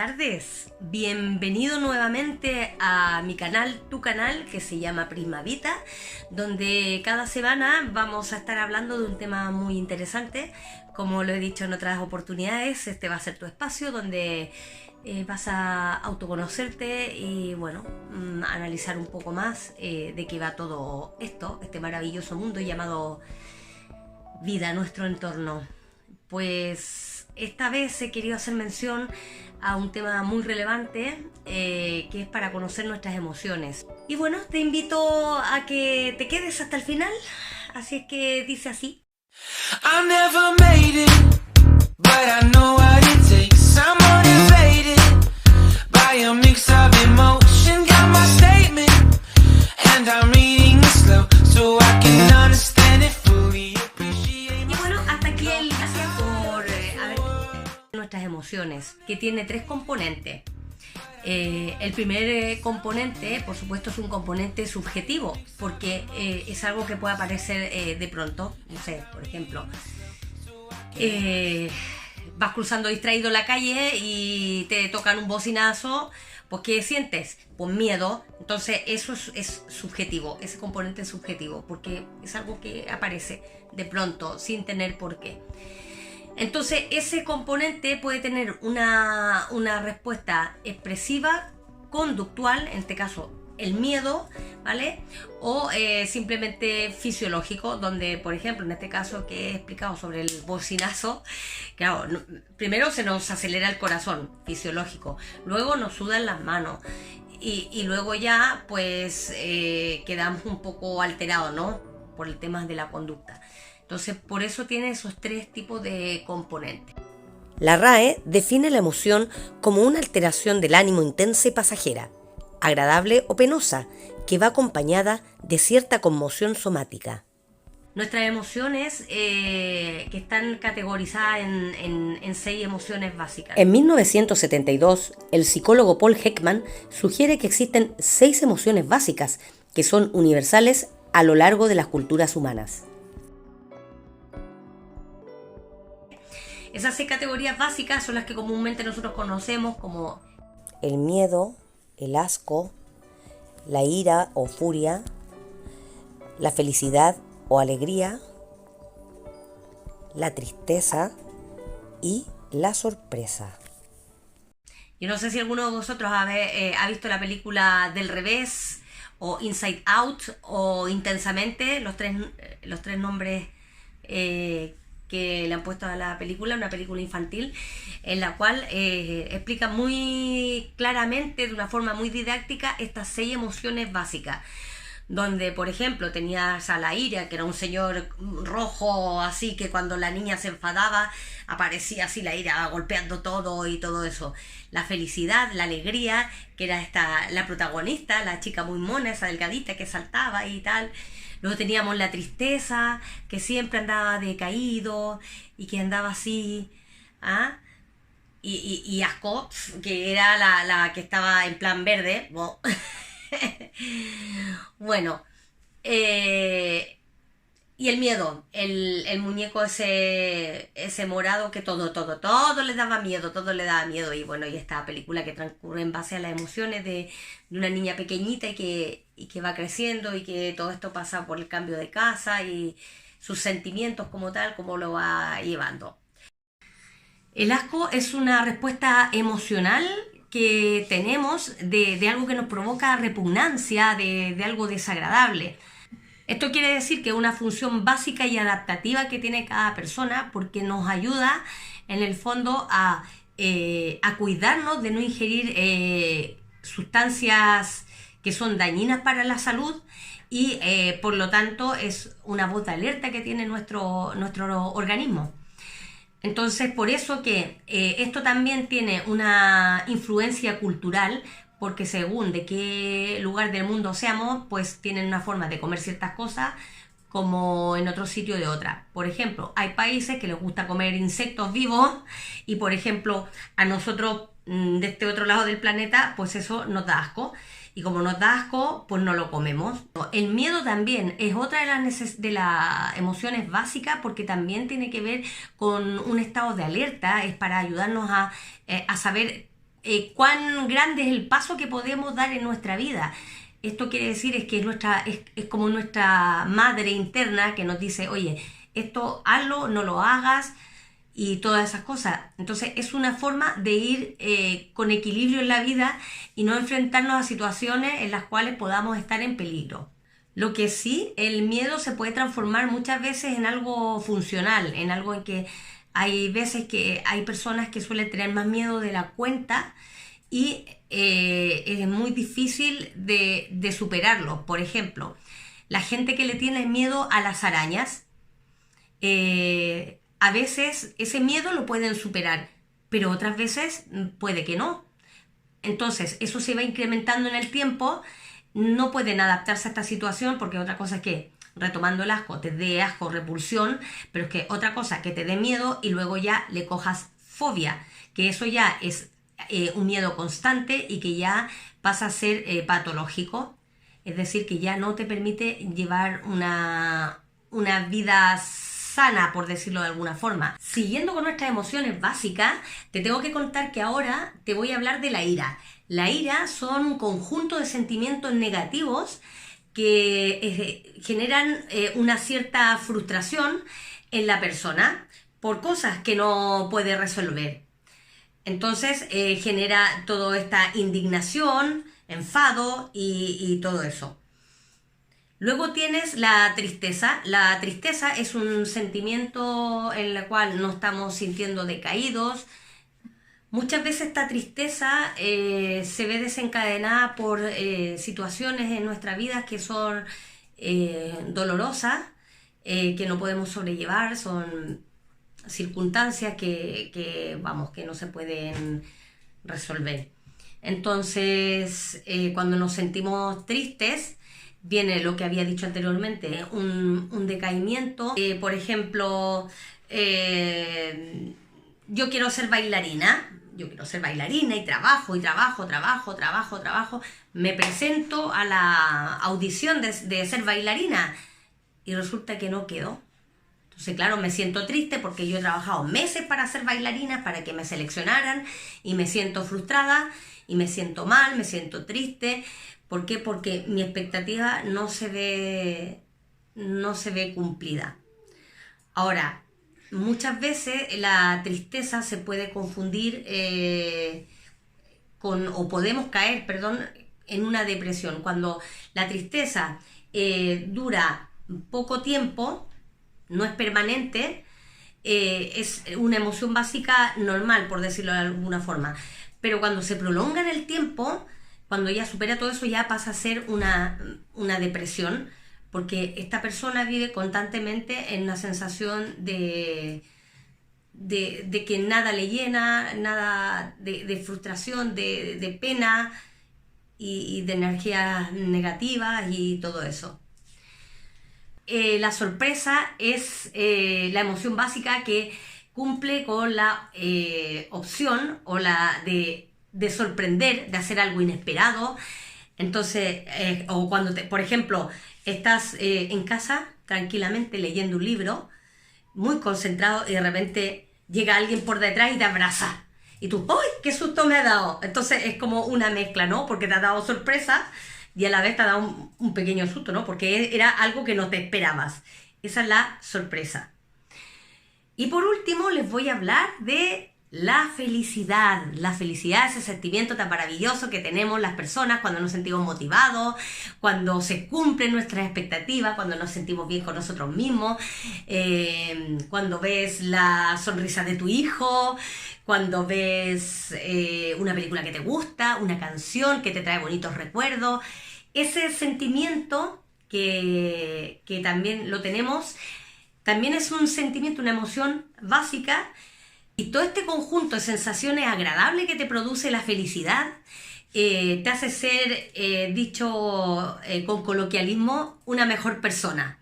tardes, bienvenido nuevamente a mi canal, tu canal, que se llama Prisma Vita, donde cada semana vamos a estar hablando de un tema muy interesante. Como lo he dicho en otras oportunidades, este va a ser tu espacio donde vas a autoconocerte y bueno, analizar un poco más de qué va todo esto, este maravilloso mundo llamado vida, nuestro entorno. Pues esta vez he querido hacer mención a un tema muy relevante que es para conocer nuestras emociones. Y bueno, te invito a que te quedes hasta el final, así es que dice así. I never made it, but I know what it takes. I'm motivated by a mix of emotion. Got my statement and I'm reading it slow so I can understand it fully. Y bueno, hasta aquí el gracias por nuestras emociones, que tiene tres componentes. El primer componente, por supuesto, es un componente subjetivo, porque es algo que puede aparecer de pronto. No sé, por ejemplo, vas cruzando distraído la calle y te tocan un bocinazo, pues ¿qué sientes? Pues miedo. Entonces eso es subjetivo, ese componente es subjetivo, porque es algo que aparece de pronto, sin tener por qué. Entonces ese componente puede tener una respuesta expresiva, conductual, en este caso el miedo, ¿vale? O simplemente fisiológico, donde por ejemplo en este caso que he explicado sobre el bocinazo, claro, primero se nos acelera el corazón, fisiológico, luego nos sudan las manos y luego ya pues quedamos un poco alterados, ¿no? Por el tema de la conducta. Entonces, por eso tiene esos tres tipos de componentes. La RAE define la emoción como una alteración del ánimo intensa y pasajera, agradable o penosa, que va acompañada de cierta conmoción somática. Nuestras emociones que están categorizadas en 6 emociones básicas. En 1972, el psicólogo Paul Ekman sugiere que existen 6 emociones básicas que son universales a lo largo de las culturas humanas. Esas 6 categorías básicas son las que comúnmente nosotros conocemos como el miedo, el asco, la ira o furia, la felicidad o alegría, la tristeza y la sorpresa. Yo no sé si alguno de vosotros ha visto la película Del Revés o Inside Out o Intensamente, los tres nombres que le han puesto a la película, una película infantil en la cual explica muy claramente, de una forma muy didáctica, estas 6 emociones básicas, donde por ejemplo tenías a la ira, que era un señor rojo así, que cuando la niña se enfadaba aparecía así la ira golpeando todo y todo eso. La felicidad, la alegría, que era la protagonista, la chica muy mona, esa delgadita que saltaba y tal. Luego teníamos la tristeza, que siempre andaba decaído y que andaba así, ¿ah? Y asco, que era la que estaba en plan verde. Bueno, y el miedo, el muñeco ese morado que todo le daba miedo, y bueno, y esta película que transcurre en base a las emociones de una niña pequeñita y que va creciendo y que todo esto pasa por el cambio de casa y sus sentimientos como tal, como lo va llevando. El asco es una respuesta emocional que tenemos de algo que nos provoca repugnancia, de algo desagradable. Esto quiere decir que es una función básica y adaptativa que tiene cada persona, porque nos ayuda en el fondo a cuidarnos de no ingerir sustancias que son dañinas para la salud y por lo tanto es una voz de alerta que tiene nuestro organismo. Entonces, por eso que esto también tiene una influencia cultural, porque según de qué lugar del mundo seamos, pues tienen una forma de comer ciertas cosas como en otro sitio de otra. Por ejemplo, hay países que les gusta comer insectos vivos y, por ejemplo, a nosotros de este otro lado del planeta, pues eso nos da asco. Y como nos da asco, pues no lo comemos. El miedo también es otra de las emociones básicas, porque también tiene que ver con un estado de alerta, es para ayudarnos a saber cuán grande es el paso que podemos dar en nuestra vida. Esto quiere decir es que es como nuestra madre interna que nos dice, oye, esto hazlo, no lo hagas, y todas esas cosas. Entonces es una forma de ir con equilibrio en la vida y no enfrentarnos a situaciones en las cuales podamos estar en peligro. Lo que sí, el miedo se puede transformar muchas veces en algo funcional, en algo en que hay veces que hay personas que suelen tener más miedo de la cuenta y es muy difícil de superarlo. Por ejemplo, la gente que le tiene miedo a las arañas, a veces ese miedo lo pueden superar, pero otras veces puede que no. Entonces, eso se va incrementando en el tiempo, no pueden adaptarse a esta situación porque otra cosa es que, retomando el asco, te dé asco, repulsión, pero es que otra cosa que te dé miedo y luego ya le cojas fobia, que eso ya es un miedo constante y que ya pasa a ser patológico, es decir, que ya no te permite llevar una vida sana, por decirlo de alguna forma. Siguiendo con nuestras emociones básicas, te tengo que contar que ahora te voy a hablar de la ira. La ira son un conjunto de sentimientos negativos que generan una cierta frustración en la persona por cosas que no puede resolver. Entonces genera toda esta indignación, enfado y todo eso. Luego tienes la tristeza. La tristeza es un sentimiento en el cual nos estamos sintiendo decaídos. Muchas veces esta tristeza se ve desencadenada por situaciones en nuestra vida que son dolorosas, que no podemos sobrellevar, son circunstancias que no se pueden resolver. Entonces, cuando nos sentimos tristes, viene lo que había dicho anteriormente, un decaimiento. Por ejemplo, yo quiero ser bailarina y trabajo. Me presento a la audición de ser bailarina y resulta que no quedo. Entonces, claro, me siento triste porque yo he trabajado meses para ser bailarina, para que me seleccionaran, y me siento frustrada y me siento mal, me siento triste. ¿Por qué? Porque mi expectativa no se ve cumplida. Ahora, muchas veces la tristeza se puede confundir podemos caer, en una depresión. Cuando la tristeza dura poco tiempo, no es permanente, es una emoción básica normal, por decirlo de alguna forma. Pero cuando se prolonga en el tiempo, cuando ya supera todo eso, ya pasa a ser una depresión, porque esta persona vive constantemente en una sensación de que nada le llena, nada de frustración, de pena y de energías negativas y todo eso. La sorpresa es la emoción básica que cumple con la opción o la de sorprender, de hacer algo inesperado. Entonces, o cuando, por ejemplo, estás en casa tranquilamente leyendo un libro, muy concentrado, y de repente llega alguien por detrás y te abraza. Y tú, ¡ay, qué susto me ha dado! Entonces es como una mezcla, ¿no? Porque te ha dado sorpresa y a la vez te ha dado un pequeño susto, ¿no? Porque era algo que no te esperabas. Esa es la sorpresa. Y por último les voy a hablar de la felicidad. La felicidad es ese sentimiento tan maravilloso que tenemos las personas cuando nos sentimos motivados, cuando se cumplen nuestras expectativas, cuando nos sentimos bien con nosotros mismos, cuando ves la sonrisa de tu hijo, cuando ves una película que te gusta, una canción que te trae bonitos recuerdos. Ese sentimiento que también lo tenemos, también es un sentimiento, una emoción básica. Y todo este conjunto de sensaciones agradables que te produce la felicidad te hace ser, dicho con coloquialismo, una mejor persona.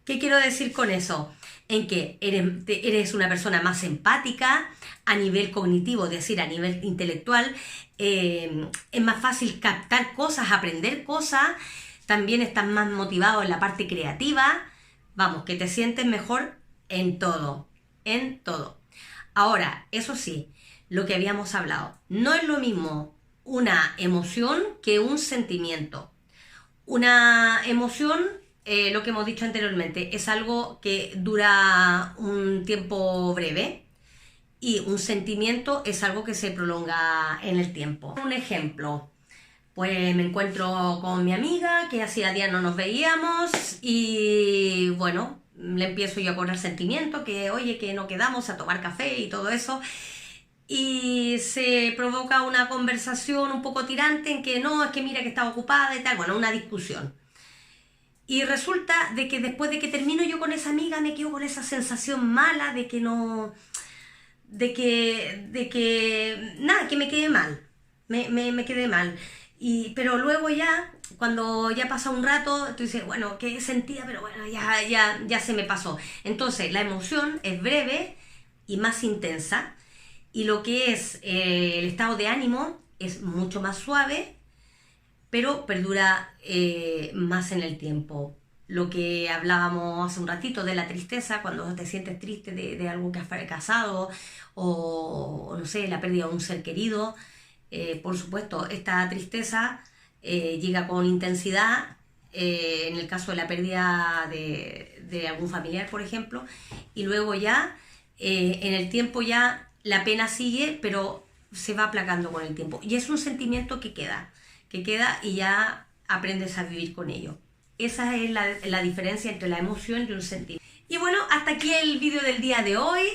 ¿Qué quiero decir con eso? En que eres una persona más empática a nivel cognitivo, es decir, a nivel intelectual. Es más fácil captar cosas, aprender cosas. También estás más motivado en la parte creativa. Vamos, que te sientes mejor en todo, en todo. Ahora, eso sí, lo que habíamos hablado. No es lo mismo una emoción que un sentimiento. Una emoción, lo que hemos dicho anteriormente, es algo que dura un tiempo breve y un sentimiento es algo que se prolonga en el tiempo. Un ejemplo, pues me encuentro con mi amiga que hacía días no nos veíamos y bueno, le empiezo yo a cobrar sentimiento que oye que no quedamos a tomar café y todo eso y se provoca una conversación un poco tirante en que no, es que mira que estaba ocupada y tal, bueno, una discusión. Y resulta de que después de que termino yo con esa amiga me quedo con esa sensación mala de que no, nada, que me quedé mal, me quedé mal. Pero luego ya, cuando ya pasa un rato, tú dices, bueno, ¿qué sentía? Pero bueno, ya se me pasó. Entonces, la emoción es breve y más intensa, y lo que es el estado de ánimo es mucho más suave, pero perdura más en el tiempo. Lo que hablábamos hace un ratito de la tristeza, cuando te sientes triste de algo que has fracasado o no sé, la pérdida de un ser querido, por supuesto, esta tristeza llega con intensidad, en el caso de la pérdida de algún familiar, por ejemplo, y luego ya, en el tiempo ya la pena sigue, pero se va aplacando con el tiempo. Y es un sentimiento que queda y ya aprendes a vivir con ello. Esa es la diferencia entre la emoción y un sentimiento. Y bueno, hasta aquí el vídeo del día de hoy.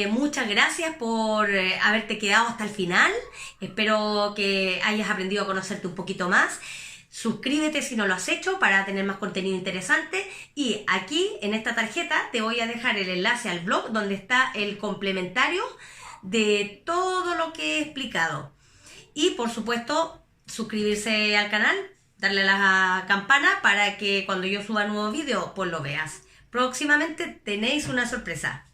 Muchas gracias por haberte quedado hasta el final. Espero que hayas aprendido a conocerte un poquito más. Suscríbete si no lo has hecho para tener más contenido interesante. Y aquí en esta tarjeta te voy a dejar el enlace al blog donde está el complementario de todo lo que he explicado. Y por supuesto, suscribirse al canal, darle a la campana para que cuando yo suba nuevo vídeo pues lo veas. Próximamente tenéis una sorpresa.